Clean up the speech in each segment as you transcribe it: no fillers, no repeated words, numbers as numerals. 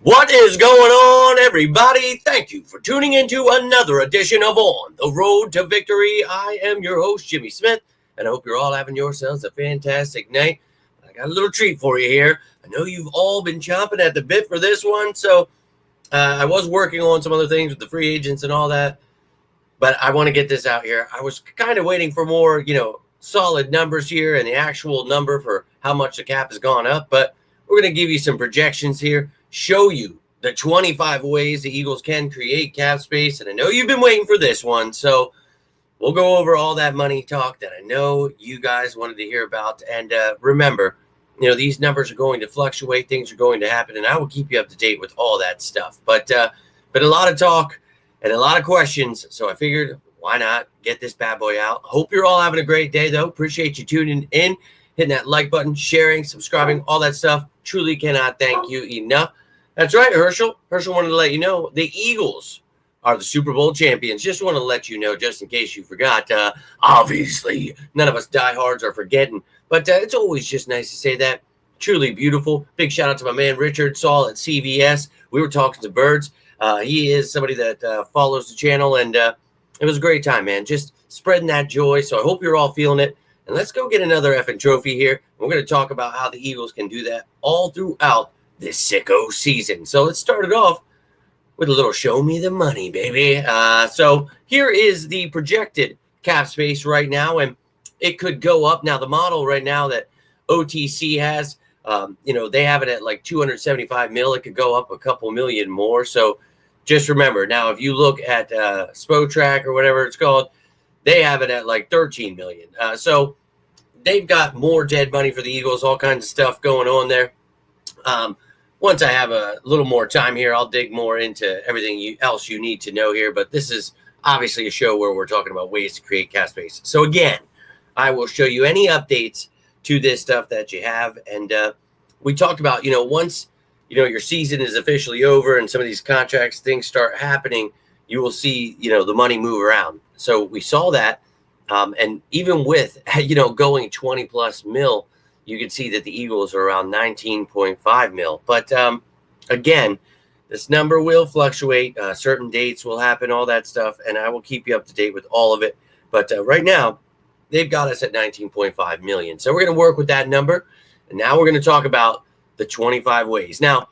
What is going on, everybody? Thank you for tuning into another edition of On the Road to Victory. I am your host, Jimmy Smith, and I hope you're all having yourselves a fantastic night. I got a little treat for you here. I know you've all been chomping at the bit for this one, so I was working on some other things with the free agents and all that, but I want to get this out here. I was kind of waiting for more, solid numbers here and the actual number for how much the cap has gone up, but we're going to give you some projections here, show you the 25 ways the Eagles can create cap space. And I know you've been waiting for this one, so we'll go over all that money talk that I know you guys wanted to hear about. And remember, these numbers are going to fluctuate. Things are going to happen, and I will keep you up to date with all that stuff. But a lot of talk and a lot of questions, so I figured why not get this bad boy out. Hope you're all having a great day, though. Appreciate you tuning in, hitting that like button, sharing, subscribing, all that stuff. Truly cannot thank you enough. That's right, Herschel. Herschel wanted to let you know the Eagles are the Super Bowl champions. Just want to let you know, just in case you forgot. Obviously, none of us diehards are forgetting, but it's always just nice to say that. Truly beautiful. Big shout out to my man Richard Saul at CVS. We were talking to birds. He is somebody that follows the channel, and it was a great time, man. Just spreading that joy. So I hope you're all feeling it. And let's go get another effing trophy here. We're going to talk about how the Eagles can do that all throughout this sicko season. So let's start it off with a little show me the money, baby. So here is the projected cap space right now, and it could go up. Now, the model right now that OTC has, they have it at like 275 mil. It could go up a couple million more. So just remember, now, if you look at SpoTrack or whatever it's called, they have it at like 13 million. So they've got more dead money for the Eagles, all kinds of stuff going on there. Once I have a little more time here, I'll dig more into everything else you need to know here. But this is obviously a show where we're talking about ways to create cap space. So again, I will show you any updates to this stuff that you have. And we talked about, once, your season is officially over and some of these contracts, things start happening, you will see, the money move around. So we saw that. And even with, going 20 plus mil, you can see that the Eagles are around 19.5 mil. But again, this number will fluctuate. Certain dates will happen, all that stuff. And I will keep you up to date with all of it. But right now, they've got us at 19.5 million. So we're going to work with that number. And now we're going to talk about the 25 ways. Now,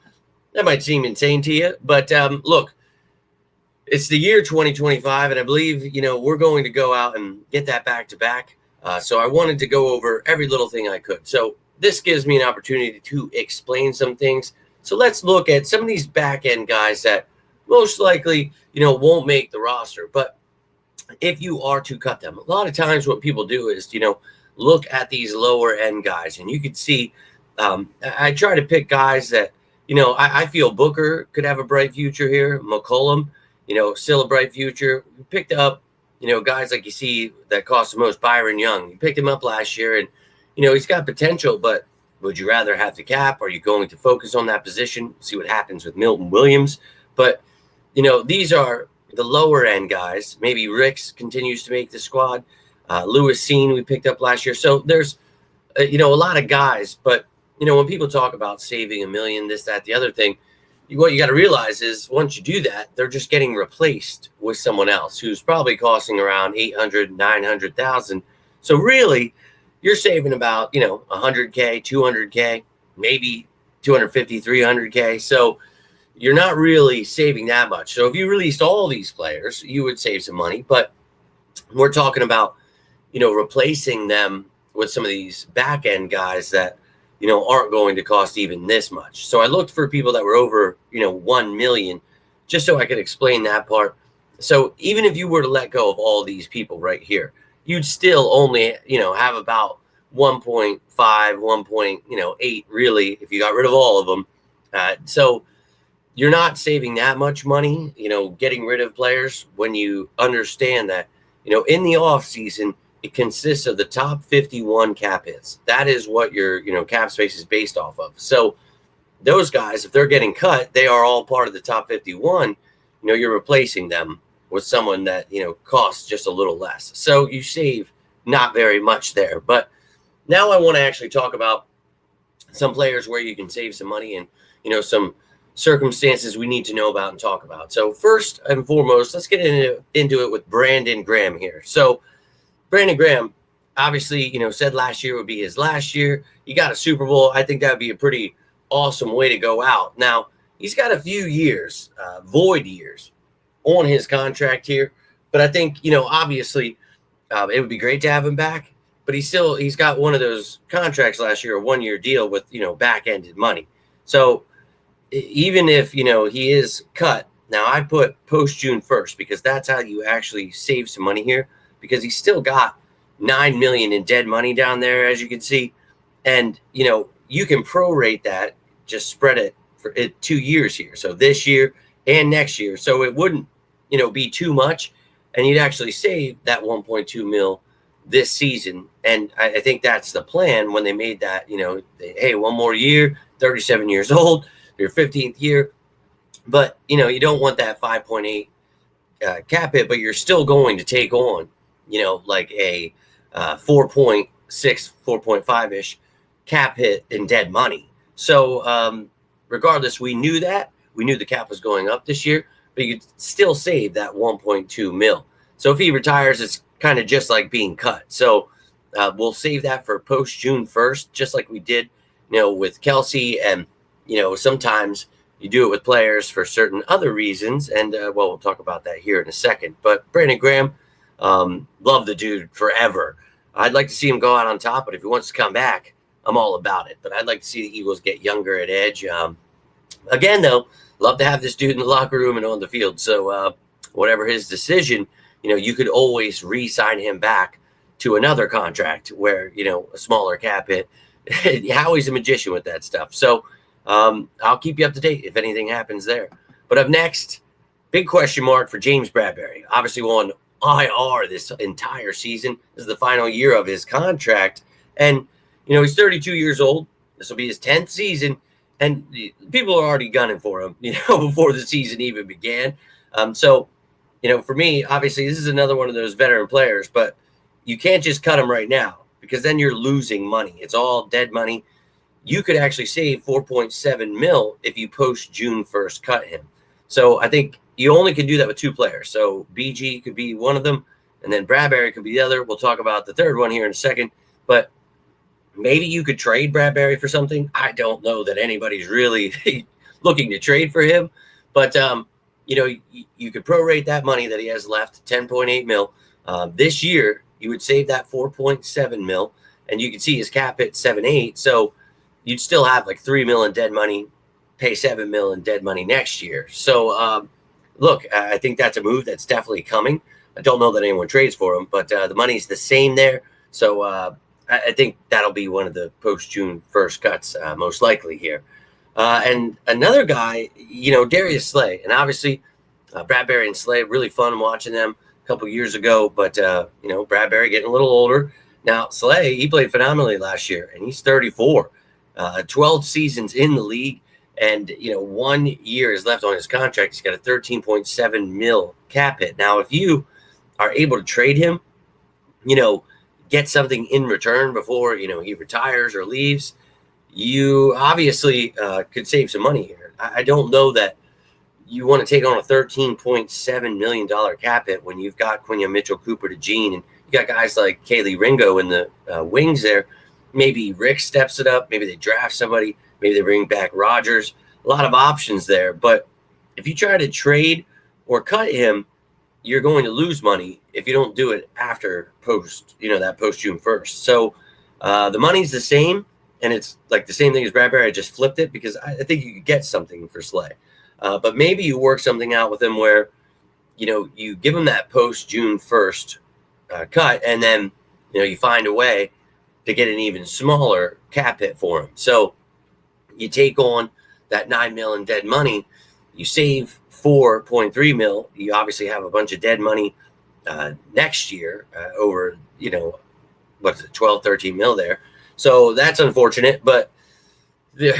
that might seem insane to you, but look, it's the year 2025, and I believe, we're going to go out and get that back-to-back. So I wanted to go over every little thing I could. So this gives me an opportunity to explain some things. So let's look at some of these back-end guys that most likely, won't make the roster. But if you are to cut them, a lot of times what people do is, look at these lower-end guys. And you can see I try to pick guys that, I feel Booker could have a bright future here. McCollum, still a bright future. We picked up, guys like you see that cost the most. Byron Young, you picked him up last year, and, he's got potential, but would you rather have the cap? Are you going to focus on that position? See what happens with Milton Williams. But, these are the lower end guys. Maybe Ricks continues to make the squad. Lewis Seen we picked up last year. So there's, a lot of guys. But, when people talk about saving $1 million, this, that, the other thing, what you got to realize is once you do that, they're just getting replaced with someone else who's probably costing around 800, 900,000. So really, you're saving about, 100K, 200K, maybe 250, 300K. So you're not really saving that much. So if you released all these players, you would save some money. But we're talking about, replacing them with some of these back end guys that, aren't going to cost even this much. So I looked for people that were over, 1 million, just so I could explain that part. So even if you were to let go of all these people right here, you'd still only, have about 1.5, 1.8 really, if you got rid of all of them. So you're not saving that much money, getting rid of players when you understand that, in the off season, it consists of the top 51 cap hits. That is what your, cap space is based off of. So those guys, if they're getting cut, they are all part of the top 51. You're replacing them with someone that, costs just a little less. So you save not very much there. But now I want to actually talk about some players where you can save some money and, some circumstances we need to know about and talk about. So first and foremost, let's get into it with Brandon Graham here. So Brandon Graham, obviously, said last year would be his last year. He got a Super Bowl. I think that would be a pretty awesome way to go out. Now, he's got a few years, void years, on his contract here. But I think, obviously, it would be great to have him back. But he's got one of those contracts last year, a 1-year deal with, back-ended money. So even if, he is cut, now I put post-June 1st because that's how you actually save some money here, because he's still got $9 million in dead money down there, as you can see. And, you can prorate that, just spread it for 2 years here. So this year and next year. So it wouldn't, be too much. And you'd actually save that 1.2 mil this season. And I think that's the plan when they made that, hey, 1 more year, 37 years old, your 15th year. But, you don't want that 5.8 cap hit, but you're still going to take on, like a 4.6, 4.5-ish cap hit in dead money. So regardless, we knew that. We knew the cap was going up this year, but you could still save that 1.2 mil. So if he retires, it's kind of just like being cut. So we'll save that for post-June 1st, just like we did, with Kelsey. And, sometimes you do it with players for certain other reasons. And, we'll talk about that here in a second. But Brandon Graham, love the dude forever. I'd like to see him go out on top, but if he wants to come back, I'm all about it. But I'd like to see the Eagles get younger at edge. Again, though, love to have this dude in the locker room and on the field. So whatever his decision, you could always re-sign him back to another contract where, a smaller cap hit. Howie's a magician with that stuff. So I'll keep you up to date if anything happens there. But up next, big question mark for James Bradberry. Obviously on IR this entire season. This is the final year of his contract. And, he's 32 years old. This will be his 10th season. And people are already gunning for him, before the season even began. So, for me, obviously, this is another one of those veteran players, but you can't just cut him right now because then you're losing money. It's all dead money. You could actually save 4.7 mil if you post June 1st cut him. So I think you only can do that with 2 players. So BG could be one of them, and then Bradberry could be the other. We'll talk about the third one here in a second. But maybe you could trade Bradberry for something. I don't know that anybody's really looking to trade for him. But, you could prorate that money that he has left, 10.8 mil. This year, you would save that 4.7 mil, and you can see his cap hit 7.8. So you'd still have like 3 mil in dead money, pay 7 mil in dead money next year. So, look, I think that's a move that's definitely coming. I don't know that anyone trades for him, but the money's the same there. So I think that'll be one of the post-June 1st cuts, most likely here. And another guy, Darius Slay. And obviously, Bradberry and Slay, really fun watching them a couple years ago. But, Bradberry getting a little older. Now, Slay, he played phenomenally last year, and he's 34. 12 seasons in the league. And, 1 year is left on his contract. He's got a 13.7 mil cap hit. Now, if you are able to trade him, get something in return before, he retires or leaves, you obviously could save some money here. I don't know that you want to take on a $13.7 million cap hit when you've got Quenya Mitchell, Cooper DeJean, and you got guys like Kaylee Ringo in the wings there. Maybe Rick steps it up. Maybe they draft somebody. Maybe they bring back Rodgers. A lot of options there. But if you try to trade or cut him, you're going to lose money if you don't do it after that post June 1st. So the money's the same, and it's like the same thing as Bradberry. I just flipped it because I think you could get something for Slay. But maybe you work something out with him where, you give him that post June 1st cut, and then, you find a way to get an even smaller cap hit for him. So you take on that 9 mil in dead money, you save 4.3 mil. You obviously have a bunch of dead money next year over, 12, 13 mil there. So that's unfortunate, but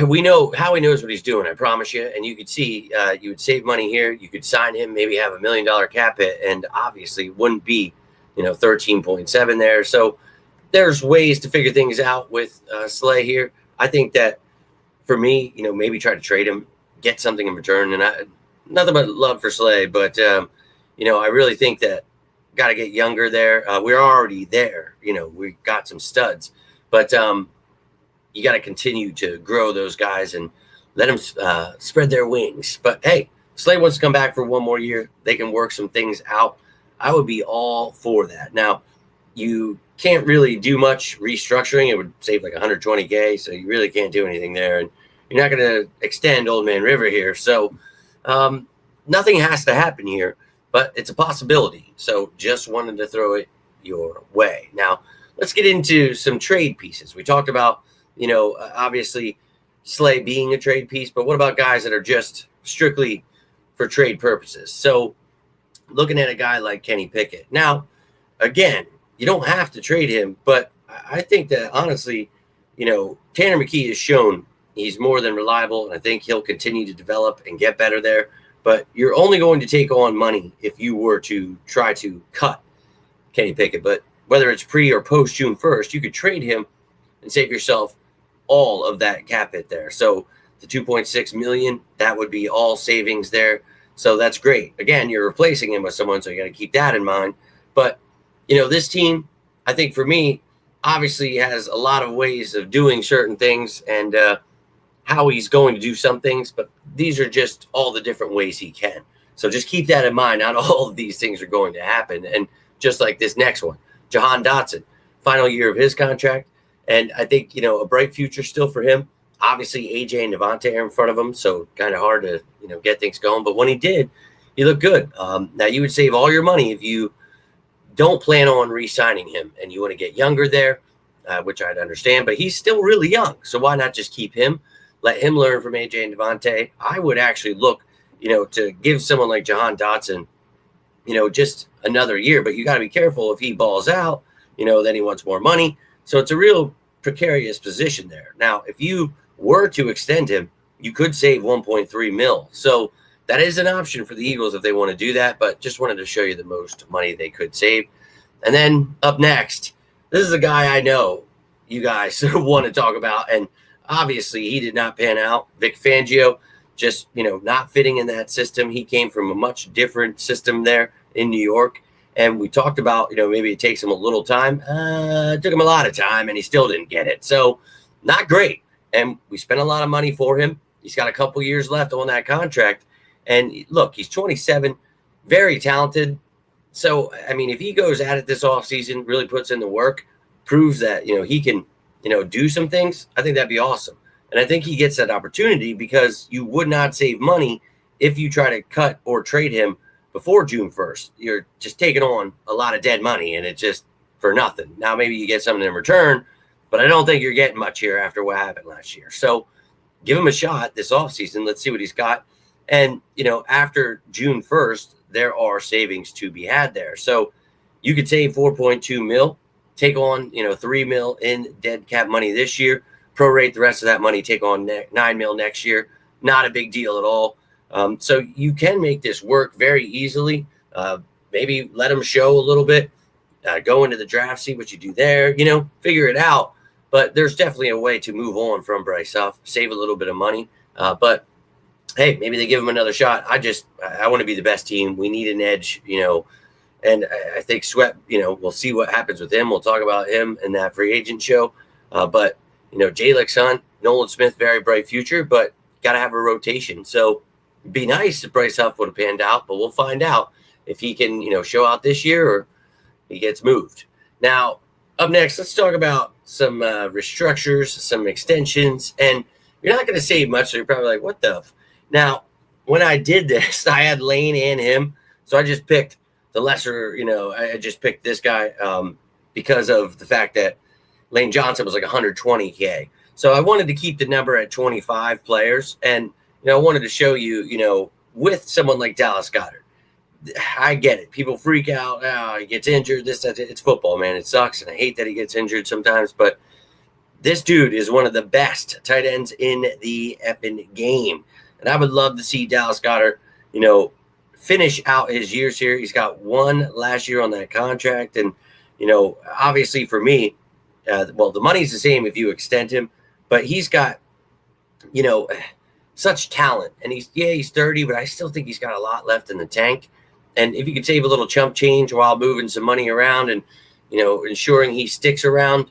we know Howie knows what he's doing. I promise you. And you could see you would save money here. You could sign him, maybe have $1 million cap hit, and obviously wouldn't be, 13.7 there. So there's ways to figure things out with Slay here. I think that for me, maybe try to trade him, get something in return. And nothing but love for Slay, but I really think that got to get younger there. We're already there. We got some studs, but you got to continue to grow those guys and let them spread their wings. But hey, Slay wants to come back for one more year. They can work some things out. I would be all for that. Now, you can't really do much restructuring. It would save like $120K, so you really can't do anything there. And you're not going to extend Old Man River here. So nothing has to happen here, but it's a possibility. So just wanted to throw it your way. Now, let's get into some trade pieces. We talked about, obviously Slay being a trade piece, but what about guys that are just strictly for trade purposes? So looking at a guy like Kenny Pickett. Now, again, you don't have to trade him, but I think that honestly, Tanner McKee has shown he's more than reliable, and I think he'll continue to develop and get better there. But you're only going to take on money if you were to try to cut Kenny Pickett. But whether it's pre or post June 1st, you could trade him and save yourself all of that cap hit there. So the $2.6 million, that would be all savings there. So that's great. Again, you're replacing him with someone, so you got to keep that in mind. But, this team, I think for me, obviously has a lot of ways of doing certain things and how he's going to do some things, but these are just all the different ways he can. So just keep that in mind. Not all of these things are going to happen. And just like this next one, Jahan Dotson, final year of his contract. And I think, a bright future still for him. Obviously, AJ and Devontae are in front of him, so kind of hard to, get things going. But when he did, he looked good. Now, you would save all your money if you don't plan on re-signing him and you want to get younger there, which I'd understand. But he's still really young, so why not just keep him? Let him learn from AJ and Devontae. I would actually look, to give someone like Jahan Dotson, just another year. But you got to be careful if he balls out, then he wants more money. So it's a real precarious position there. Now, if you were to extend him, you could save 1.3 mil. So that is an option for the Eagles if they want to do that, but just wanted to show you the most money they could save. And then up next, this is a guy I know you guys want to talk about, and obviously he did not pan out. Vic Fangio, just, not fitting in that system. He came from a much different system there in New York. And we talked about, maybe it takes him a little time. It took him a lot of time, and he still didn't get it. So not great. And we spent a lot of money for him. He's got a couple years left on that contract. And look, he's 27, very talented. So, if he goes at it this offseason, really puts in the work, proves that, he can, do some things, I think that'd be awesome. And I think he gets that opportunity because you would not save money if you try to cut or trade him before June 1st. You're just taking on a lot of dead money, and it's just for nothing. Now, maybe you get something in return, but I don't think you're getting much here after what happened last year. So give him a shot this offseason. Let's see what he's got. And, after June 1st, there are savings to be had there. So you could save 4.2 mil, take on, 3 mil in dead cap money this year, prorate the rest of that money, take on 9 mil next year. Not a big deal at all. So you can make this work very easily. Maybe let them show a little bit, go into the draft, see what you do there, figure it out. But there's definitely a way to move on from Bryce Huff, save a little bit of money. But hey, maybe they give him another shot. I want to be the best team. We need an edge, and I think Sweat, we'll see what happens with him. We'll talk about him in that free agent show. But, Jalick's son, Nolan Smith, very bright future, but got to have a rotation. So it'd be nice if Bryce Huff would have panned out, but we'll find out if he can, show out this year or he gets moved. Now, up next, let's talk about some restructures, some extensions, and you're not going to save much, so you're probably like, what the f-? Now, when I did this, I had Lane and him, so I just picked the lesser, I just picked this guy because of the fact that Lane Johnson was like 120K. So I wanted to keep the number at 25 players, and, I wanted to show you, with someone like Dallas Goedert, I get it. People freak out. Oh, he gets injured. It's football, man. It sucks, and I hate that he gets injured sometimes, but this dude is one of the best tight ends in the effing game. And I would love to see Dallas Goedert, finish out his years here. He's got one last year on that contract. And, obviously for me, the money's the same if you extend him. But he's got, such talent. And he's 30, but I still think he's got a lot left in the tank. And if you could save a little chump change while moving some money around and, ensuring he sticks around,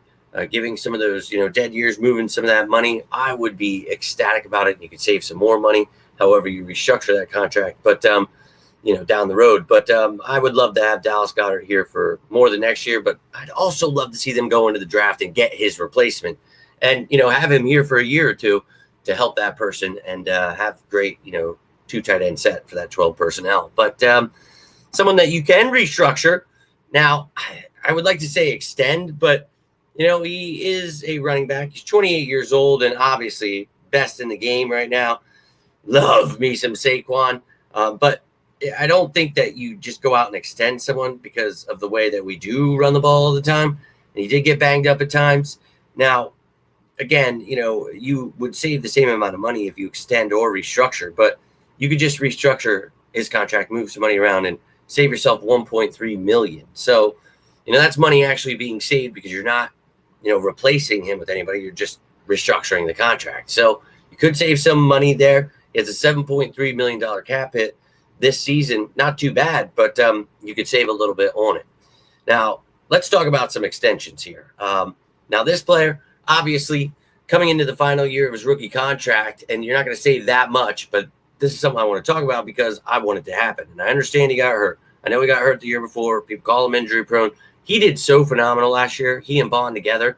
giving some of those, dead years, moving some of that money, I would be ecstatic about it. You could save some more money, however you restructure that contract, but, down the road. But I would love to have Dallas Goedert here for more than next year, but I'd also love to see them go into the draft and get his replacement and, have him here for a year or two to help that person and have great, 2 tight end set for that 12 personnel. But someone that you can restructure. Now, I would like to say extend, but, he is a running back. He's 28 years old and obviously best in the game right now. Love me some Saquon. But I don't think that you just go out and extend someone because of the way that we do run the ball all the time. And he did get banged up at times. Now, again, you would save the same amount of money if you extend or restructure, but you could just restructure his contract, move some money around, and save yourself $1.3 million. So, that's money actually being saved because you're not, replacing him with anybody. You're just restructuring the contract. So you could save some money there. It's a $7.3 million cap hit this season. Not too bad, but you could save a little bit on it. Now, let's talk about some extensions here. Now, this player, obviously, coming into the final year of his rookie contract, and you're not going to save that much, but this is something I want to talk about because I want it to happen. And I understand he got hurt. I know he got hurt the year before. People call him injury prone. He did so phenomenal last year. He and Bond together.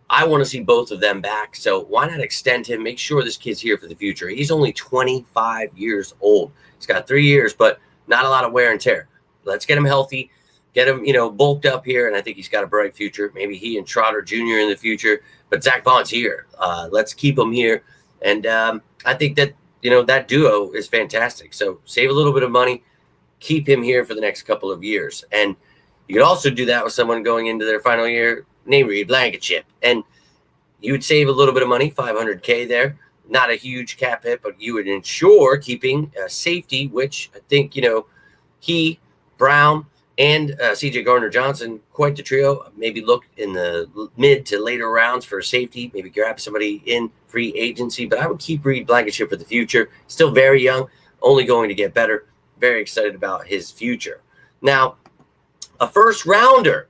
I want to see both of them back. So why not extend him? Make sure this kid's here for the future. He's only 25 years old. He's got 3 years, but not a lot of wear and tear. Let's get him healthy, get him, bulked up here, and I think he's got a bright future. Maybe he and Trotter Jr. in the future, but Zach Bond's here. Let's keep him here. And I think that, that duo is fantastic. So save a little bit of money, keep him here for the next couple of years. And you could also do that with someone going into their final year, named Reed Blankenship. And you would save a little bit of money, $500K there. Not a huge cap hit, but you would ensure keeping safety, which I think, he, Brown, and CJ Gardner-Johnson, quite the trio. Maybe look in the mid to later rounds for safety. Maybe grab somebody in free agency. But I would keep Reed Blankenship for the future. Still very young, only going to get better. Very excited about his future. Now, a first rounder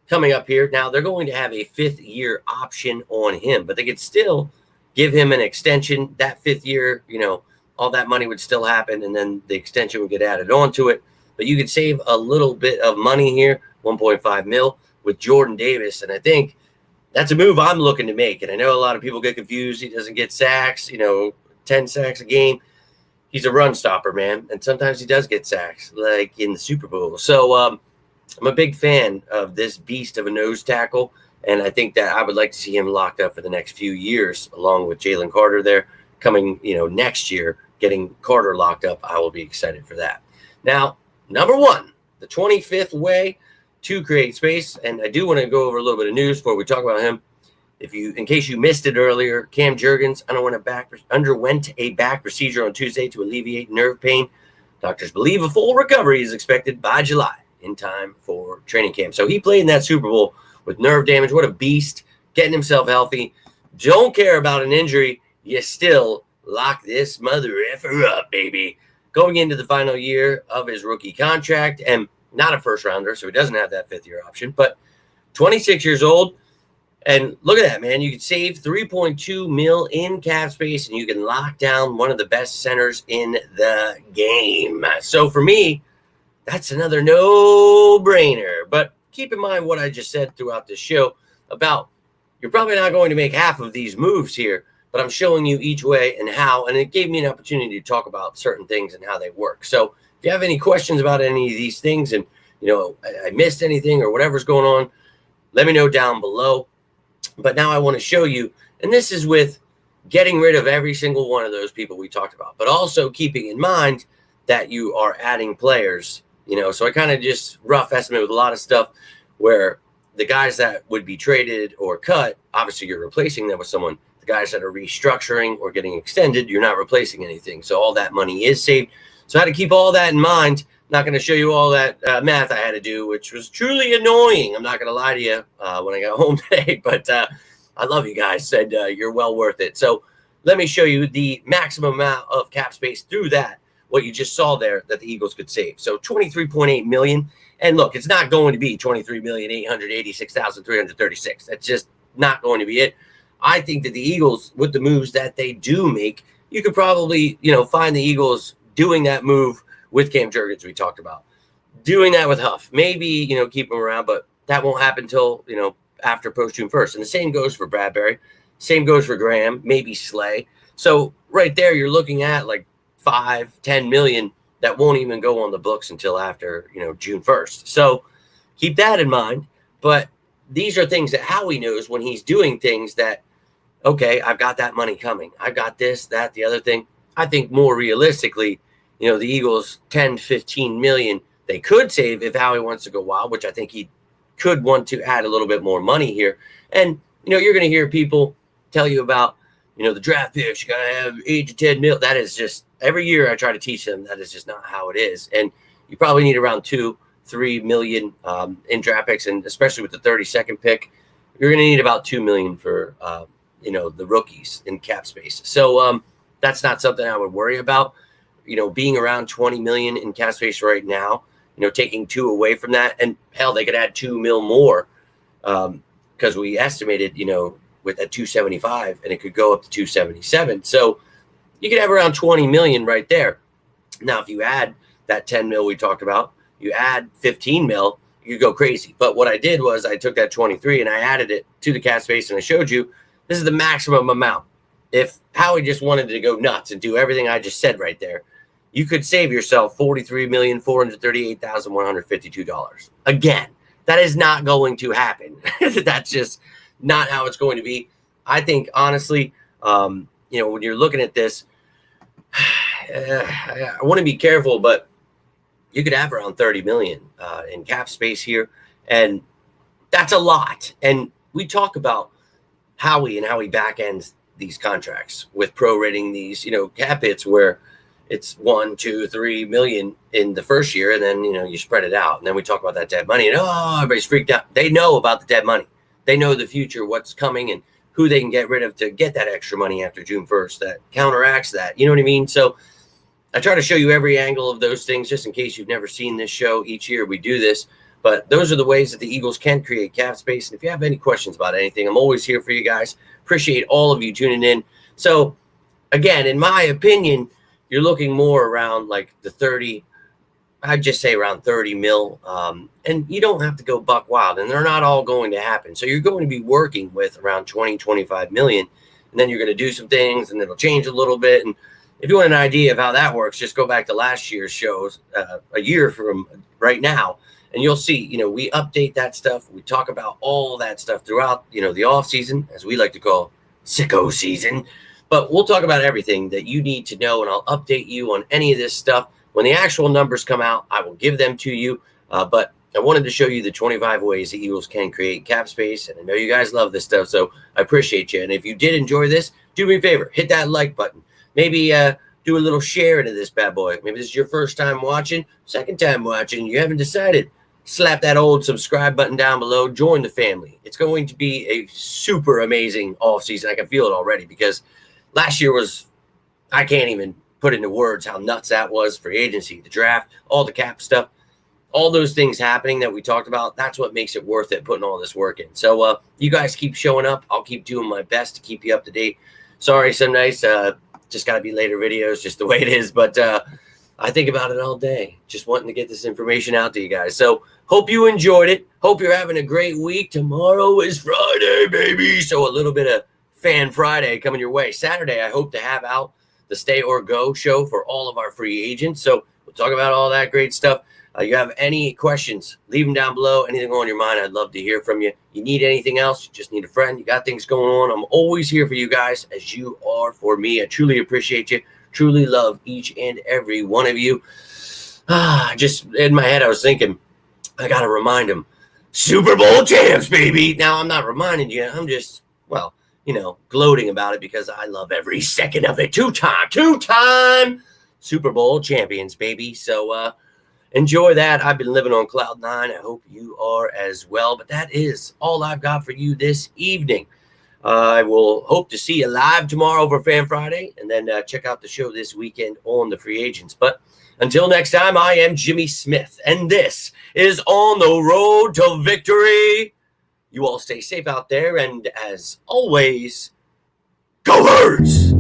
coming up here. Now, they're going to have a 5th-year option on him, but they could still give him an extension. That 5th year, all that money would still happen, and then the extension would get added onto it. But you could save a little bit of money here, $1.5 million, with Jordan Davis. And I think that's a move I'm looking to make. And I know a lot of people get confused. He doesn't get sacks, 10 sacks a game. He's a run stopper, man. And sometimes he does get sacks, like in the Super Bowl. So I'm a big fan of this beast of a nose tackle. And I think that I would like to see him locked up for the next few years, along with Jalen Carter there coming, next year, getting Carter locked up. I will be excited for that. Now, number 1, the 25th way to create space. And I do want to go over a little bit of news before we talk about him. In case you missed it earlier, Cam Jurgens underwent a back procedure on Tuesday to alleviate nerve pain. Doctors believe a full recovery is expected by July, in time for training camp. So he played in that Super Bowl with nerve damage. What a beast, getting himself healthy. Don't care about an injury. You still lock this mother effer up, baby. Going into the final year of his rookie contract, and not a first rounder, so he doesn't have that 5th-year option, but 26 years old. And look at that, man. You can save $3.2 million in cap space, and you can lock down one of the best centers in the game. So for me, that's another no-brainer. But keep in mind what I just said throughout this show about you're probably not going to make half of these moves here, but I'm showing you each way and how, and it gave me an opportunity to talk about certain things and how they work. So if you have any questions about any of these things and, I missed anything or whatever's going on, let me know down below. But now I want to show you, and this is with getting rid of every single one of those people we talked about, but also keeping in mind that you are adding players, so I kind of just rough estimate with a lot of stuff where the guys that would be traded or cut, obviously you're replacing them with someone. The guys that are restructuring or getting extended, you're not replacing anything. So all that money is saved. So I had to keep all that in mind. Not going to show you all that math I had to do, which was truly annoying. I'm not going to lie to you when I got home today, but I love you guys. Said you're well worth it. So let me show you the maximum amount of cap space through that, what you just saw there that the Eagles could save. So 23.8 million. And look, it's not going to be 23,886,336. That's just not going to be it. I think that the Eagles, with the moves that they do make, you could probably, find the Eagles doing that move with Cam Jurgens we talked about. Doing that with Huff. Maybe, keep him around, but that won't happen until, after post June 1st. And the same goes for Bradberry. Same goes for Graham, maybe Slay. So right there, you're looking at like 5-10 million that won't even go on the books until after, June 1st. So keep that in mind. But these are things that Howie knows when he's doing things that, okay, I've got that money coming. I've got this, that, the other thing. I think more realistically, the Eagles 10-15 million they could save if Howie wants to go wild, which I think he could want to add a little bit more money here. And, you're going to hear people tell you about, the draft picks, you got to have 8 to 10 mil. That is just, every year I try to teach them that is just not how it is. And you probably need around 2-3 million in draft picks. And especially with the 32nd pick, you're going to need about 2 million for, the rookies in cap space. So that's not something I would worry about. Being around 20 million in cap space right now, taking 2 away from that, and hell, they could add 2 mil more because we estimated, with at 275, and it could go up to 277. So you could have around 20 million right there. Now, if you add that 10 mil we talked about, you add 15 mil, you could go crazy. But what I did was I took that 23 and I added it to the cap space, and I showed you this is the maximum amount. If Howie just wanted to go nuts and do everything I just said right there, you could save yourself $43,438,152. Again, that is not going to happen. That's just not how it's going to be. I think, honestly, when you're looking at this, I want to be careful, but you could have around 30 million in cap space here, and that's a lot. And we talk about Howie and how he backends these contracts with prorating these, cap hits where it's 1, 2, 3 million in the first year, and then you spread it out. And then we talk about that dead money, and everybody's freaked out. They know about the dead money. They know the future, what's coming, and who they can get rid of to get that extra money after June 1st that counteracts that. You know what I mean? So I try to show you every angle of those things, just in case you've never seen this show. Each year we do this, but those are the ways that the Eagles can create cap space. And if you have any questions about anything, I'm always here for you guys. Appreciate all of you tuning in. So again, in my opinion, you're looking more around like the 30, I'd just say around 30 mil. And you don't have to go buck wild, and they're not all going to happen. So you're going to be working with around 20-25 million, and then you're going to do some things and it'll change a little bit. And if you want an idea of how that works, just go back to last year's shows, a year from right now, and you'll see, we update that stuff. We talk about all that stuff throughout, the off season, as we like to call sicko season. But we'll talk about everything that you need to know, and I'll update you on any of this stuff. When the actual numbers come out, I will give them to you. But I wanted to show you the 25 ways the Eagles can create cap space, and I know you guys love this stuff, so I appreciate you. And if you did enjoy this, do me a favor, hit that like button. Maybe do a little share into this bad boy. Maybe this is your first time watching, second time watching, you haven't decided. Slap that old subscribe button down below. Join the family. It's going to be a super amazing offseason. I can feel it already because last year was, I can't even put into words how nuts that was. Free agency, the draft, all the cap stuff, all those things happening that we talked about. That's what makes it worth it, putting all this work in. So you guys keep showing up. I'll keep doing my best to keep you up to date. Sorry, some nights just got to be later videos, just the way it is. But I think about it all day, just wanting to get this information out to you guys. So hope you enjoyed it. Hope you're having a great week. Tomorrow is Friday, baby. So a little bit of Fan Friday coming your way. Saturday, I hope to have out the Stay or Go show for all of our free agents. So we'll talk about all that great stuff. You have any questions, leave them down below. Anything on your mind, I'd love to hear from you. You need anything else, you just need a friend, you got things going on, I'm always here for you guys, as you are for me. I truly appreciate you, truly love each and every one of you. Just in my head, I was thinking, I got to remind them, Super Bowl champs, baby. Now, I'm not reminding you, I'm just, gloating about it because I love every second of it. Two-time Super Bowl champions, baby. So, enjoy that. I've been living on cloud 9. I hope you are as well. But that is all I've got for you this evening. I will hope to see you live tomorrow for Fan Friday, and then check out the show this weekend on the free agents. But until next time, I am Jimmy Smith, and this is On the Road to Victory. You all stay safe out there, and as always, go Birds!